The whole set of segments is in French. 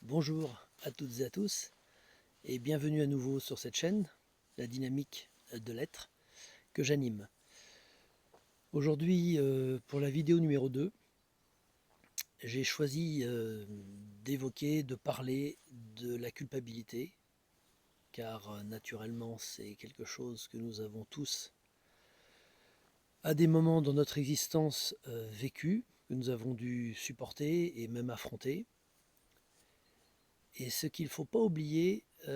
Bonjour à toutes et à tous et bienvenue à nouveau sur cette chaîne, la dynamique de l'être, que j'anime. Aujourd'hui, pour la vidéo numéro 2, j'ai choisi d'évoquer, de parler de la culpabilité, car naturellement c'est quelque chose que nous avons tous à des moments dans notre existence vécu, que nous avons dû supporter et même affronter. Et ce qu'il ne faut pas oublier et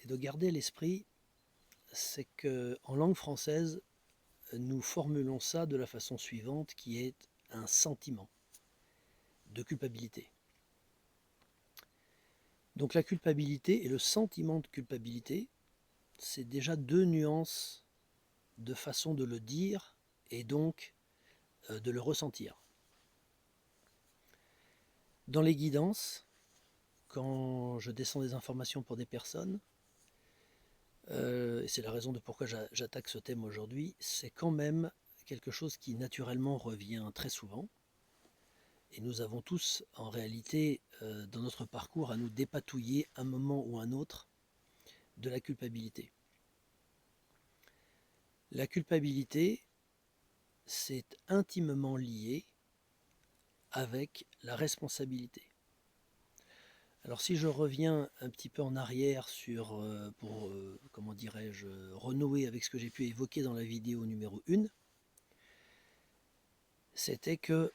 de garder à l'esprit, c'est qu'en langue française, nous formulons ça de la façon suivante, qui est un sentiment de culpabilité. Donc la culpabilité et le sentiment de culpabilité, c'est déjà deux nuances de façon de le dire et donc de le ressentir. Dans les guidances, quand je descends des informations pour des personnes, et c'est la raison de pourquoi j'attaque ce thème aujourd'hui, c'est quand même quelque chose qui naturellement revient très souvent. Et nous avons tous, en réalité, dans notre parcours, à nous dépatouiller un moment ou un autre de la culpabilité. La culpabilité, c'est intimement lié avec la responsabilité. Alors si je reviens un petit peu en arrière pour, comment dirais-je, renouer avec ce que j'ai pu évoquer dans la vidéo numéro 1, c'était que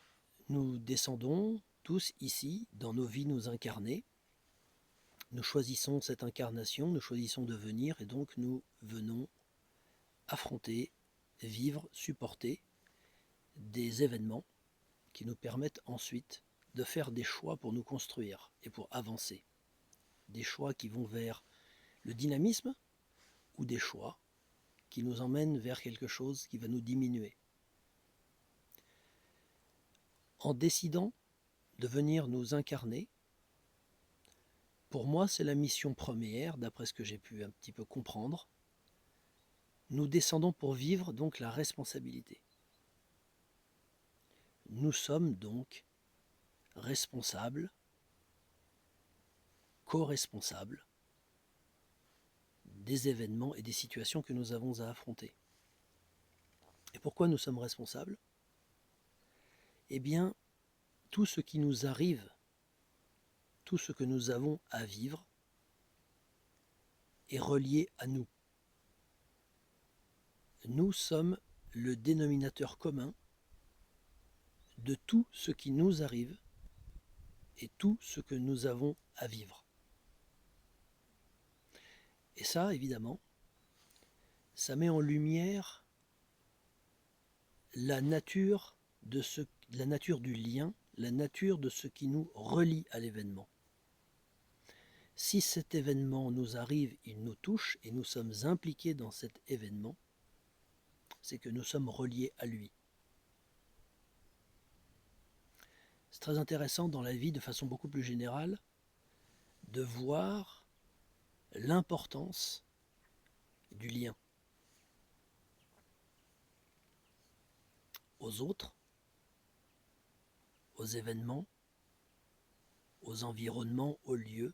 nous descendons tous ici, dans nos vies nous incarner. Nous choisissons cette incarnation, nous choisissons de venir et donc nous venons affronter, vivre, supporter des événements qui nous permettent ensuite de faire des choix pour nous construire et pour avancer. Des choix qui vont vers le dynamisme ou des choix qui nous emmènent vers quelque chose qui va nous diminuer. En décidant de venir nous incarner, pour moi c'est la mission première, d'après ce que j'ai pu un petit peu comprendre. Nous descendons pour vivre donc la responsabilité. Nous sommes donc responsables, co-responsables des événements et des situations que nous avons à affronter. Et pourquoi nous sommes responsables ? Eh bien, tout ce qui nous arrive, tout ce que nous avons à vivre est relié à nous. Nous sommes le dénominateur commun de tout ce qui nous arrive et tout ce que nous avons à vivre. Et ça, évidemment, ça met en lumière la nature du lien, la nature de ce qui nous relie à l'événement. Si cet événement nous arrive, il nous touche et nous sommes impliqués dans cet événement, c'est que nous sommes reliés à lui. C'est très intéressant dans la vie, de façon beaucoup plus générale, de voir l'importance du lien aux autres, aux événements, aux environnements, aux lieux,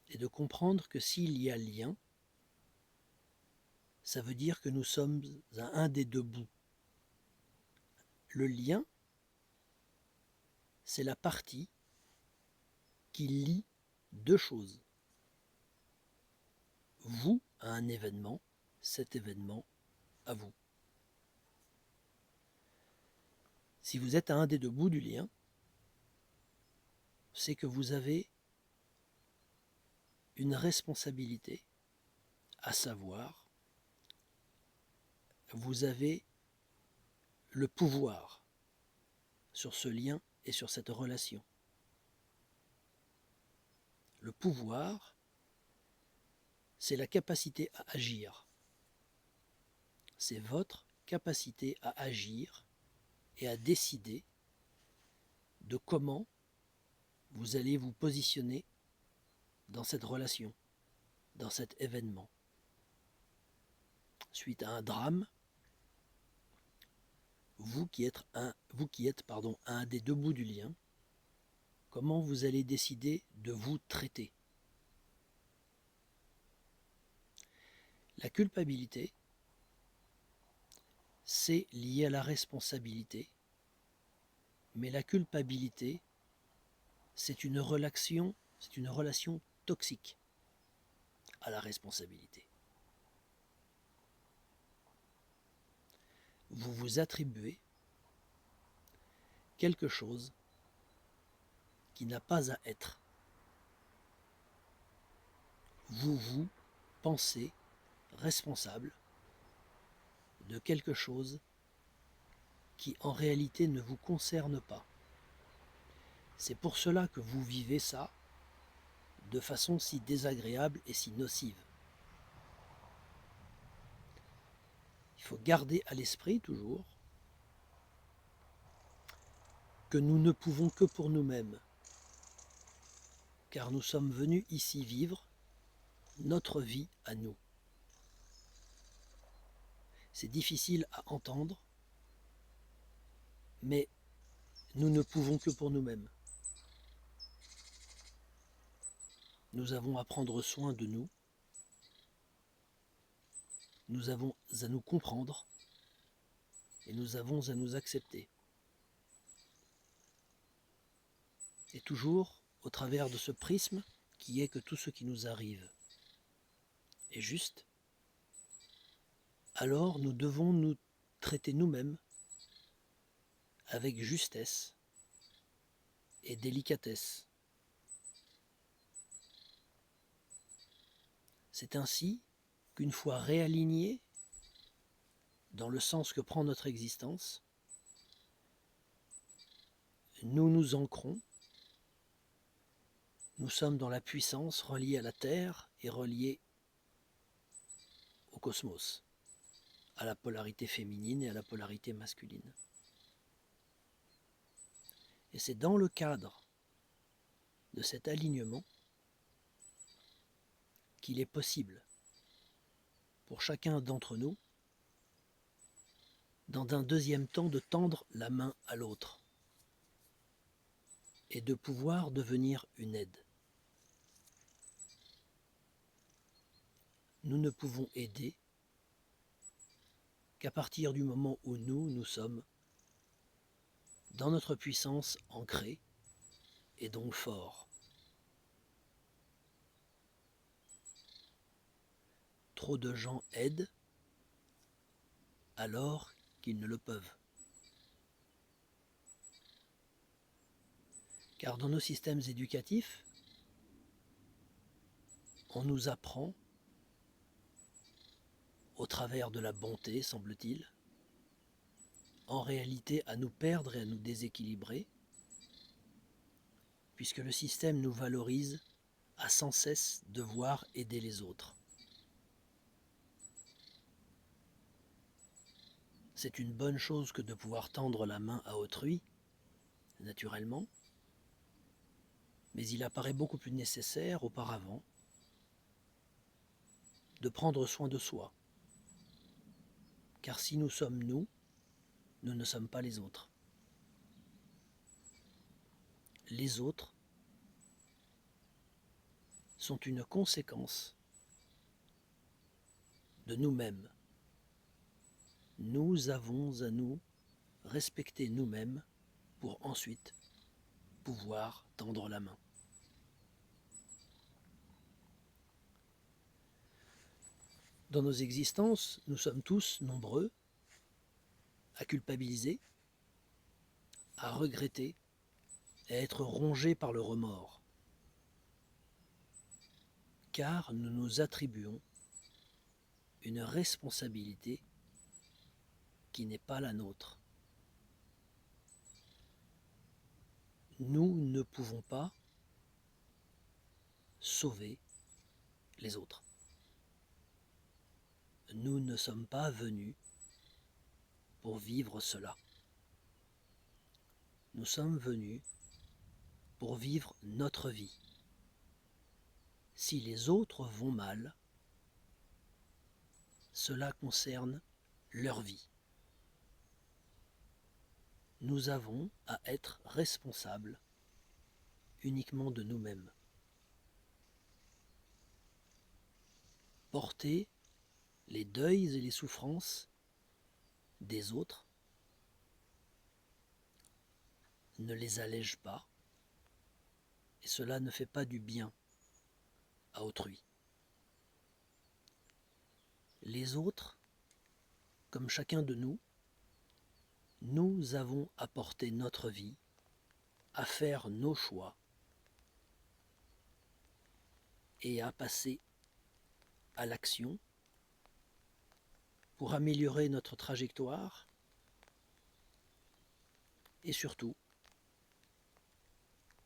et de comprendre que s'il y a lien, ça veut dire que nous sommes à un des deux bouts. Le lien, c'est la partie qui lie deux choses. Vous à un événement, cet événement à vous. Si vous êtes à un des deux bouts du lien, c'est que vous avez une responsabilité, à savoir, vous avez le pouvoir sur ce lien et sur cette relation. Le pouvoir, c'est la capacité à agir. C'est votre capacité à agir et à décider de comment vous allez vous positionner dans cette relation, dans cet événement. Suite à un drame, vous qui êtes à un des deux bouts du lien, comment vous allez décider de vous traiter. La culpabilité, c'est lié à la responsabilité, mais la culpabilité, c'est une relation toxique à la responsabilité. Vous vous attribuez quelque chose qui n'a pas à être. Vous vous pensez responsable de quelque chose qui en réalité ne vous concerne pas. C'est pour cela que vous vivez ça de façon si désagréable et si nocive. Il faut garder à l'esprit toujours que nous ne pouvons que pour nous-mêmes, car nous sommes venus ici vivre notre vie à nous. C'est difficile à entendre, mais nous ne pouvons que pour nous-mêmes. Nous avons à prendre soin de nous, nous avons à nous comprendre et nous avons à nous accepter. Et toujours au travers de ce prisme qui est que tout ce qui nous arrive est juste, alors nous devons nous traiter nous-mêmes avec justesse et délicatesse. C'est ainsi qu'une fois réalignés dans le sens que prend notre existence, nous nous ancrons, nous sommes dans la puissance reliée à la Terre et reliée au cosmos, à la polarité féminine et à la polarité masculine. Et c'est dans le cadre de cet alignement qu'il est possible pour chacun d'entre nous, dans un deuxième temps, de tendre la main à l'autre et de pouvoir devenir une aide. Nous ne pouvons aider qu'à partir du moment où nous sommes dans notre puissance ancrée et donc forts. Trop de gens aident alors qu'ils ne le peuvent. Car dans nos systèmes éducatifs, on nous apprend, au travers de la bonté, semble-t-il, en réalité à nous perdre et à nous déséquilibrer, puisque le système nous valorise à sans cesse devoir aider les autres. C'est une bonne chose que de pouvoir tendre la main à autrui, naturellement, mais il apparaît beaucoup plus nécessaire auparavant de prendre soin de soi. Car si nous sommes nous, nous ne sommes pas les autres. Les autres sont une conséquence de nous-mêmes. Nous avons à nous respecter nous-mêmes pour ensuite pouvoir tendre la main. Dans nos existences, nous sommes tous nombreux à culpabiliser, à regretter, à être rongés par le remords. Car nous nous attribuons une responsabilité qui n'est pas la nôtre. Nous ne pouvons pas sauver les autres. Nous ne sommes pas venus pour vivre cela. Nous sommes venus pour vivre notre vie. Si les autres vont mal, cela concerne leur vie. Nous avons à être responsables uniquement de nous-mêmes. Porter les deuils et les souffrances des autres ne les allège pas, et cela ne fait pas du bien à autrui. Les autres, comme chacun de nous, nous avons à porter notre vie, à faire nos choix et à passer à l'action pour améliorer notre trajectoire et surtout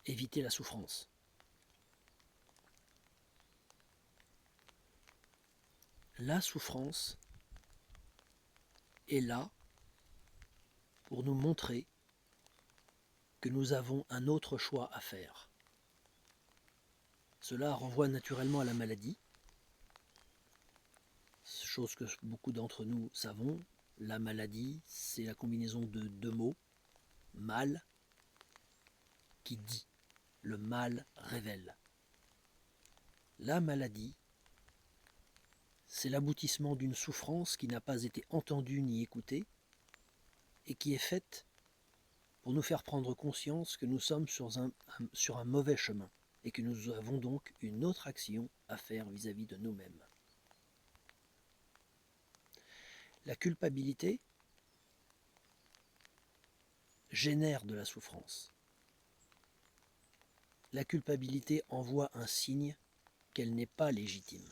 éviter la souffrance. La souffrance est là pour nous montrer que nous avons un autre choix à faire. Cela renvoie naturellement à la maladie, chose que beaucoup d'entre nous savons. La maladie, c'est la combinaison de deux mots, mal, qui dit. Le mal révèle. La maladie, c'est l'aboutissement d'une souffrance qui n'a pas été entendue ni écoutée et qui est faite pour nous faire prendre conscience que nous sommes sur un mauvais chemin et que nous avons donc une autre action à faire vis-à-vis de nous-mêmes. La culpabilité génère de la souffrance. La culpabilité envoie un signe qu'elle n'est pas légitime.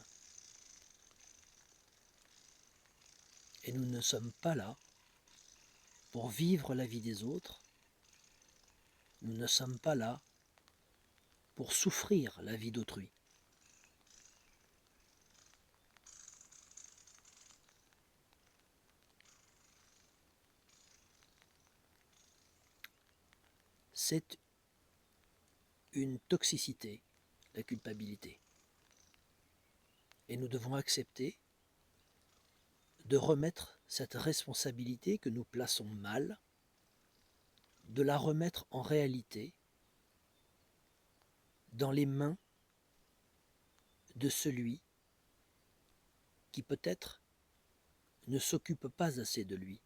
Et nous ne sommes pas là pour vivre la vie des autres. Nous ne sommes pas là pour souffrir la vie d'autrui. C'est une toxicité, la culpabilité. Et nous devons accepter de remettre cette responsabilité que nous plaçons mal, de la remettre en réalité dans les mains de celui qui peut-être ne s'occupe pas assez de lui.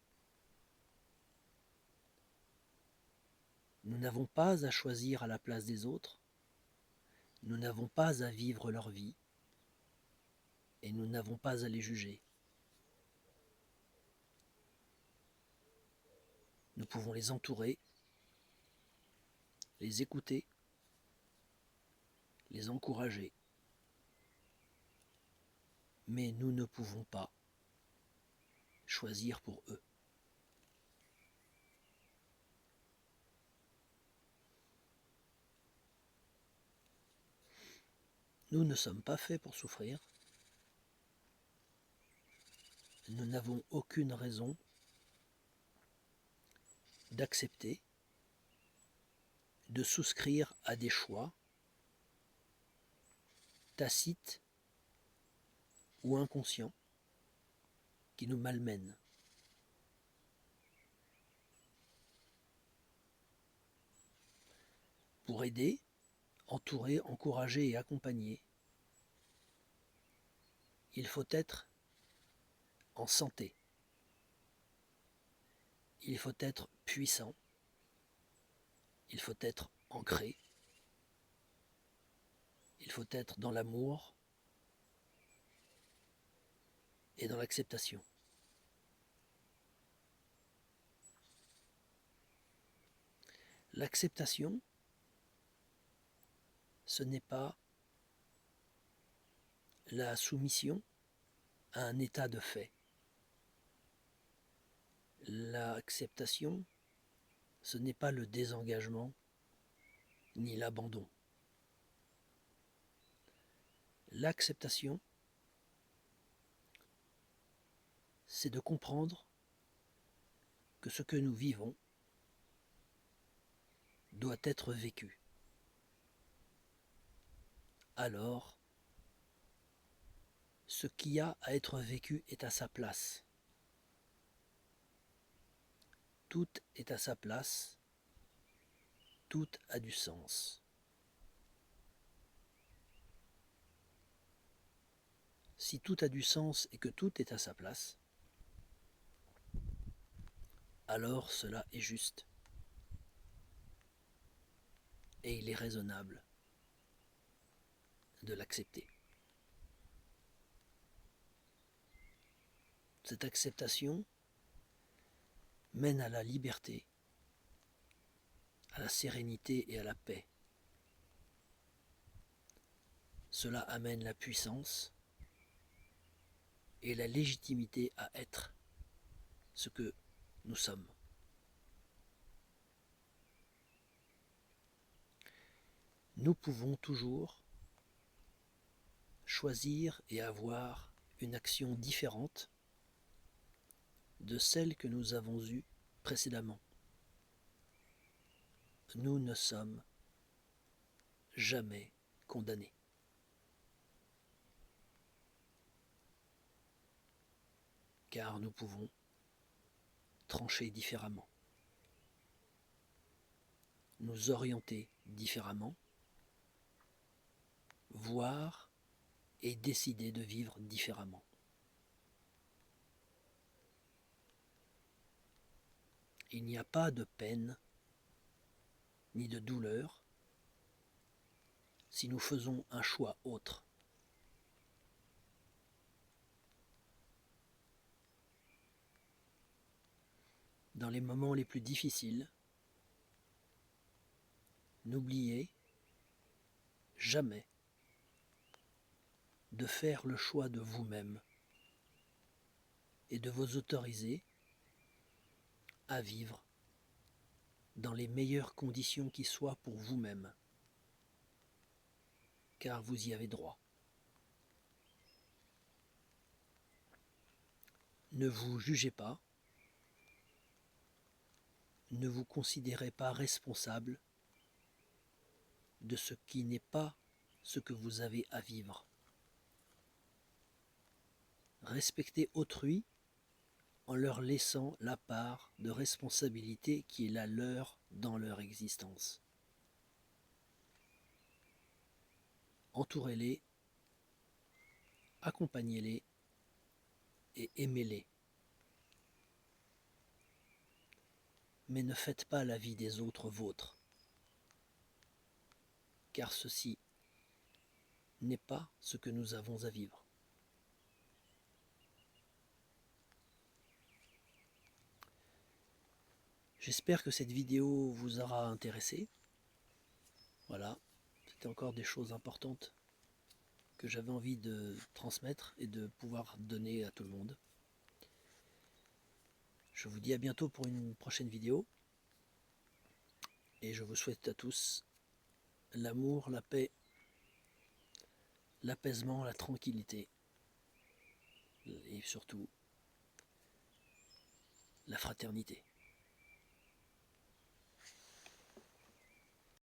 Nous n'avons pas à choisir à la place des autres, nous n'avons pas à vivre leur vie, et nous n'avons pas à les juger. Nous pouvons les entourer, les écouter, les encourager, mais nous ne pouvons pas choisir pour eux. Nous ne sommes pas faits pour souffrir. Nous n'avons aucune raison d'accepter, de souscrire à des choix tacites ou inconscients qui nous malmènent. Pour aider, entourer, encourager et accompagner, il faut être en santé. Il faut être puissant. Il faut être ancré. Il faut être dans l'amour et dans l'acceptation. L'acceptation, ce n'est pas la soumission à un état de fait. L'acceptation, ce n'est pas le désengagement ni l'abandon. L'acceptation, c'est de comprendre que ce que nous vivons doit être vécu. Alors, ce qui a à être vécu est à sa place. Tout est à sa place, tout a du sens. si tout a du sens et que tout est à sa place, alors cela est juste. Et il est raisonnable de l'accepter. Cette acceptation mène à la liberté, à la sérénité et à la paix. Cela amène la puissance et la légitimité à être ce que nous sommes. Nous pouvons toujours choisir et avoir une action différente de celle que nous avons eue précédemment. Nous ne sommes jamais condamnés. Car nous pouvons trancher différemment, nous orienter différemment, voir et décider de vivre différemment. Il n'y a pas de peine ni de douleur si nous faisons un choix autre. Dans les moments les plus difficiles, n'oubliez jamais de faire le choix de vous-même et de vous autoriser à vivre dans les meilleures conditions qui soient pour vous-même, car vous y avez droit. Ne vous jugez pas, ne vous considérez pas responsable de ce qui n'est pas ce que vous avez à vivre. Respectez autrui en leur laissant la part de responsabilité qui est la leur dans leur existence. Entourez-les, accompagnez-les et aimez-les. Mais ne faites pas la vie des autres vôtre, car ceci n'est pas ce que nous avons à vivre. J'espère que cette vidéo vous aura intéressé. Voilà, c'était encore des choses importantes que j'avais envie de transmettre et de pouvoir donner à tout le monde. Je vous dis à bientôt pour une prochaine vidéo. Et je vous souhaite à tous l'amour, la paix, l'apaisement, la tranquillité. Et surtout, la fraternité.